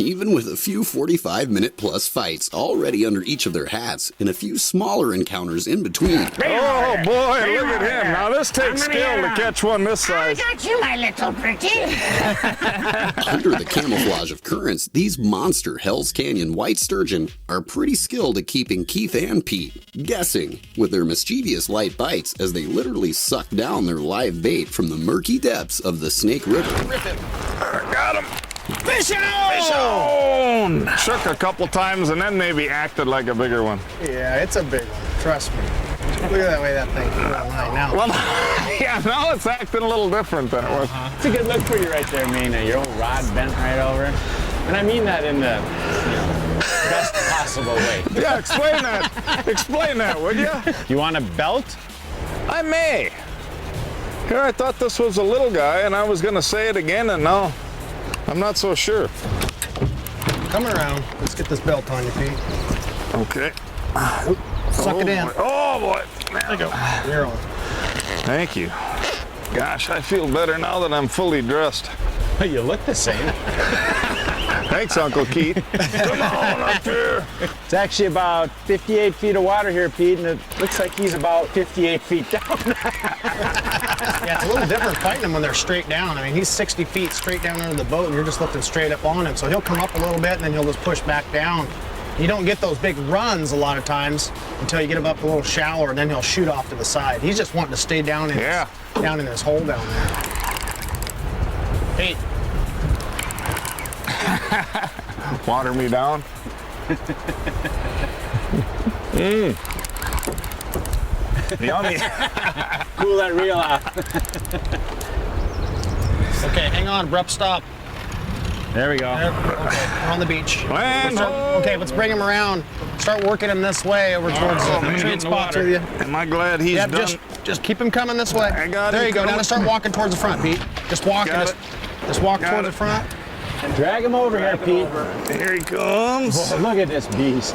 even with a few 45-minute-plus fights already under each of their hats and a few smaller encounters in between. Oh boy, look at him. Now this takes skill to catch one this size. I got you, my little pretty. Under the camouflage of currents, these monster Hell's Canyon white sturgeon are pretty skilled at keeping Keith and Pete guessing with their mischievous light bites as they literally suck down their live bait from the murky depths of the Snake River. Got him. Fish on! Fish on! Shook a couple times and then maybe acted like a bigger one. Yeah, it's a big one. Trust me. Look at that way that thing came on line now. Well, yeah, now it's acting a little different than it was. It's a good look for you right there, Maina. Your old rod bent right over. And I mean that in the best possible way. Yeah, explain that. Explain that, would you? You want a belt? I may. Here, I thought this was a little guy, and I was going to say it again, and now I'm not so sure. Come around. Let's get this belt on you, Pete. Okay. Suck it in. Boy. Oh, boy. There you go. You're on. Thank you. Gosh, I feel better now that I'm fully dressed. You look the same. Thanks, Uncle Keith. Come on up here. It's actually about 58 feet of water here, Pete, and it looks like he's about 58 feet down. Yeah, it's a little different fighting him when they're straight down. I mean, he's 60 feet straight down under the boat, and you're just looking straight up on him. So he'll come up a little bit, and then he'll just push back down. You don't get those big runs a lot of times until you get him up a little shallower, and then he'll shoot off to the side. He's just wanting to stay down in, down in his hole down there. Hey. Water me down. Yummy. Cool that reel off. Okay, hang on, abrupt stop. There we go. Okay, we're on the beach. Land Okay, let's bring him around. Start working him this way over towards the trade spots with you. Am I glad he's done? Just keep him coming this way. I got there him you go. coming. Now start walking towards the front, Pete. Just walk. Just walk towards the front. And drag him over here, Pete. Here he comes. Whoa, look at this beast.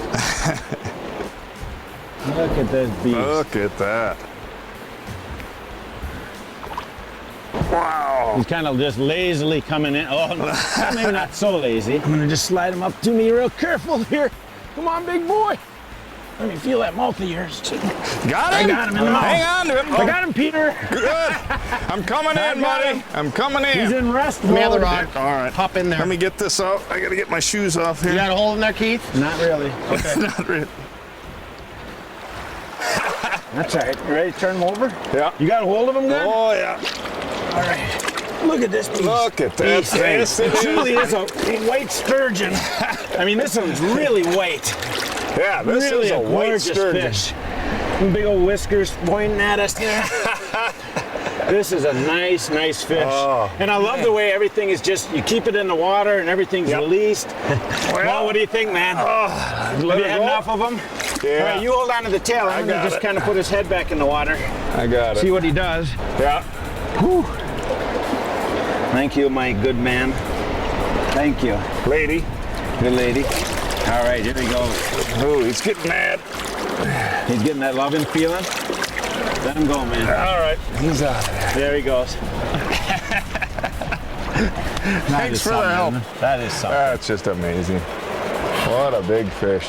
Look at this beast. Look at that. Wow. He's kind of just lazily coming in. Oh, no, maybe not so lazy. I'm gonna just slide him up to me real careful here. Come on, big boy. Let me feel that mouth of yours. Got him? I got him in the mouth. Hang on to him. I got him, Peter. Good. I'm coming in, buddy. I'm coming in. He's in rest mode. Give me the other rod. All right. Hop in there. Let me get this out. I got to get my shoes off here. You got a hold in there, Keith? Not really. Okay. Not really. That's all right. You ready to turn him over? Yeah. You got a hold of him good? Oh, yeah. All right. Look at this beast. Look at that. Yes, it truly is a white sturgeon. I mean, this one's really white. Yeah, this really is a white gorgeous sturgeon. fish. Big old whiskers pointing at us here. This is a nice, nice fish. Oh, and I love the way everything is just, you keep it in the water and everything's released. Well, what do you think, man? Have you had enough of them? Yeah. All right, you hold on to the tail. I'm going to just kind of put his head back in the water. I got it. See what he does. Yeah. Whew. Thank you, my good man. Thank you. Lady. Good lady. All right, here we go. Oh, he's getting mad. He's getting that loving feeling. Let him go, man. All right. He's out of there. There he goes. Thanks for the help. That is something. That's just amazing. What a big fish.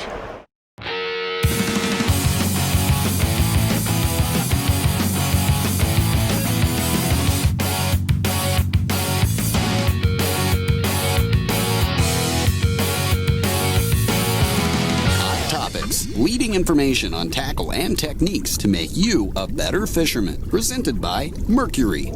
Leading information on tackle and techniques to make you a better fisherman. Presented by Mercury.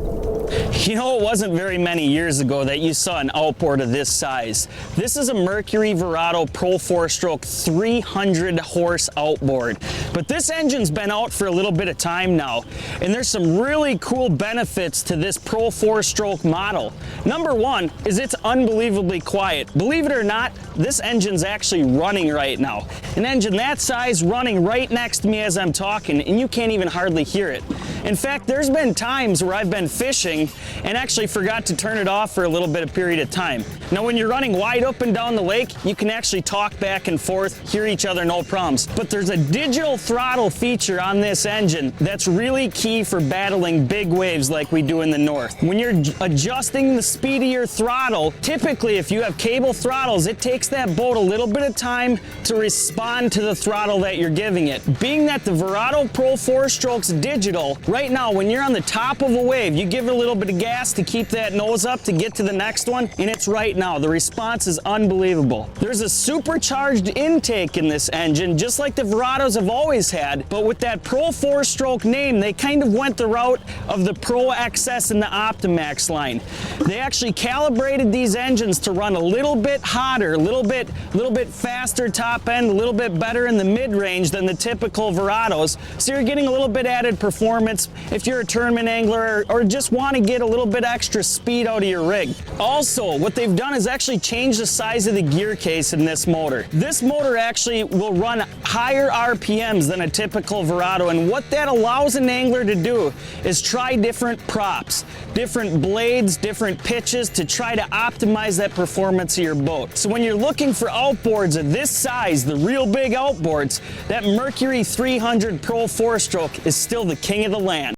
You know, it wasn't very many years ago that you saw an outboard of this size. This is a Mercury Verado Pro 4-stroke 300 horse outboard. But this engine's been out for a little bit of time now, and there's some really cool benefits to this Pro 4-stroke model. Number one is it's unbelievably quiet. Believe it or not, this engine's actually running right now. An engine that size running right next to me as I'm talking, and you can't even hardly hear it. In fact, there's been times where I've been fishing and actually forgot to turn it off for a little bit of period of time. Now, when you're running wide up and down the lake, you can actually talk back and forth, hear each other, no problems. But there's a digital throttle feature on this engine that's really key for battling big waves like we do in the north. When you're adjusting the speed of your throttle, typically if you have cable throttles, it takes that boat a little bit of time to respond to the throttle that you're giving it. Being that the Verado Pro 4-Stroke's digital, right now when you're on the top of a wave, you give it a little bit of gas to keep that nose up to get to the next one, and it's right now. The response is unbelievable. There's a supercharged intake in this engine, just like the Verados have always had, but with that Pro 4-Stroke name, they kind of went the route of the Pro XS and the Optimax line. They actually calibrated these engines to run a little bit hotter, a little bit faster top end, a little bit better in the mid-range than the typical Verados. So you're getting a little bit added performance if you're a tournament angler or just want to get a little bit extra speed out of your rig. Also, what they've done is actually change the size of the gear case in this motor. This motor actually will run higher RPMs than a typical Verado, and what that allows an angler to do is try different props, different blades, different pitches to try to optimize that performance of your boat. So when you're looking for outboards of this size, the real big outboards, that Mercury 300 Pro 4-Stroke is still the king of the land.